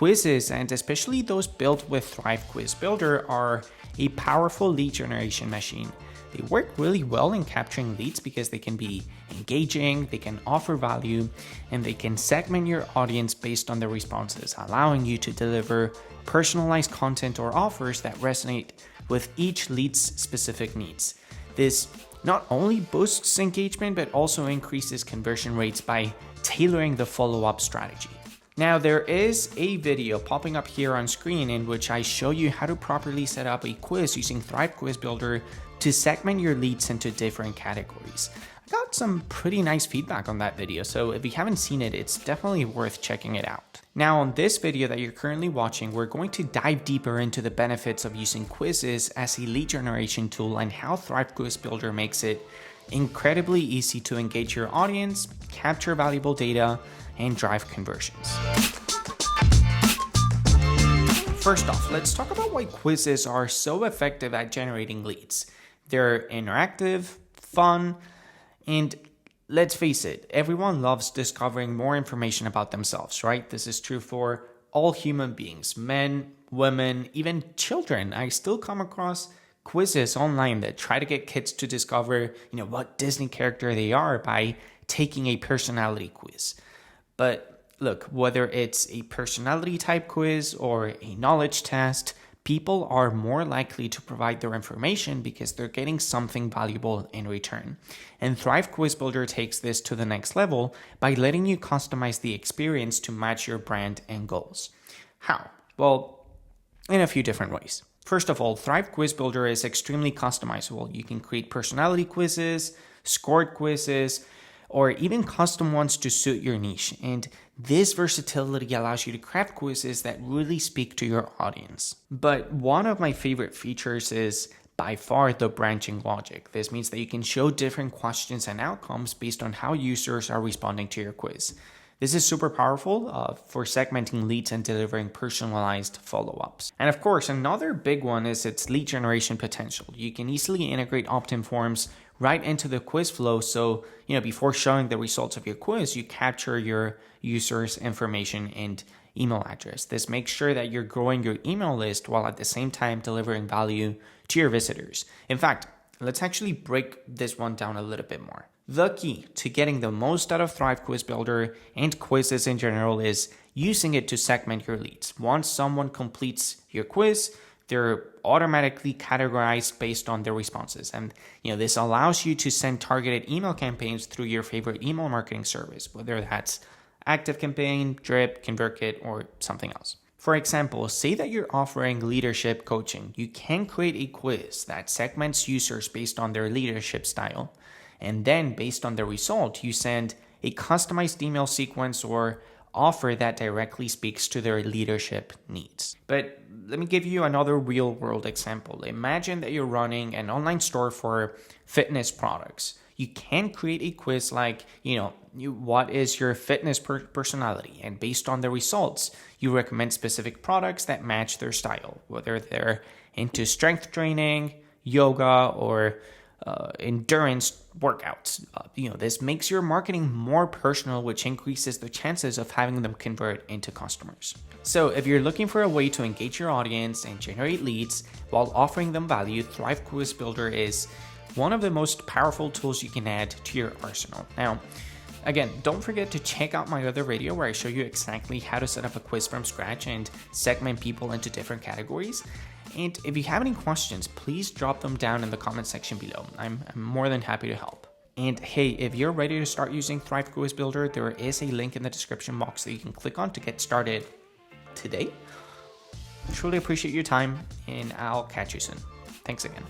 quizzes, and especially those built with Thrive Quiz Builder, are a powerful lead generation machine. They work really well in capturing leads because they can be engaging, they can offer value, and they can segment your audience based on the responses, allowing you to deliver personalized content or offers that resonate with each lead's specific needs. This not only boosts engagement, but also increases conversion rates by tailoring the follow-up strategy. Now, there is a video popping up here on screen in which I show you how to properly set up a quiz using Thrive Quiz Builder to segment your leads into different categories. I got some pretty nice feedback on that video, so if you haven't seen it, it's definitely worth checking it out. Now, on this video that you're currently watching, we're going to dive deeper into the benefits of using quizzes as a lead generation tool and how Thrive Quiz Builder makes it incredibly easy to engage your audience, capture valuable data, and drive conversions. First off, let's talk about why quizzes are so effective at generating leads. They're interactive, fun, and let's face it, everyone loves discovering more information about themselves, right? This is true for all human beings, men, women, even children. I still come across quizzes online that try to get kids to discover, what Disney character they are by taking a personality quiz. But look, whether it's a personality type quiz or a knowledge test, people are more likely to provide their information because they're getting something valuable in return. And Thrive Quiz Builder takes this to the next level by letting you customize the experience to match your brand and goals. How? Well, in a few different ways. First of all, Thrive Quiz Builder is extremely customizable. You can create personality quizzes, scored quizzes, or even custom ones to suit your niche. And this versatility allows you to craft quizzes that really speak to your audience. But one of my favorite features is by far the branching logic. This means that you can show different questions and outcomes based on how users are responding to your quiz. This is super powerful for segmenting leads and delivering personalized follow-ups. And of course, another big one is its lead generation potential. You can easily integrate opt-in forms right into the quiz flow. So, before showing the results of your quiz, you capture your users' information and email address. This makes sure that you're growing your email list while at the same time delivering value to your visitors. In fact, let's actually break this one down a little bit more. The key to getting the most out of Thrive Quiz Builder and quizzes in general is using it to segment your leads. Once someone completes your quiz, they're automatically categorized based on their responses. And this allows you to send targeted email campaigns through your favorite email marketing service, whether that's ActiveCampaign, Drip, ConvertKit, or something else. For example, say that you're offering leadership coaching. You can create a quiz that segments users based on their leadership style. And then based on the result, you send a customized email sequence or offer that directly speaks to their leadership needs. But let me give you another real world example. Imagine that you're running an online store for fitness products. You can create a quiz like, what is your fitness personality? And based on the results, you recommend specific products that match their style, whether they're into strength training, yoga, or endurance workouts. This makes your marketing more personal, which increases the chances of having them convert into customers. So if you're looking for a way to engage your audience and generate leads while offering them value, Thrive Quiz Builder is one of the most powerful tools you can add to your arsenal. Now, again, don't forget to check out my other video where I show you exactly how to set up a quiz from scratch and segment people into different categories. And if you have any questions, please drop them down in the comment section below. I'm more than happy to help. And hey, if you're ready to start using Thrive Quiz Builder, there is a link in the description box that you can click on to get started today. I truly appreciate your time, and I'll catch you soon. Thanks again.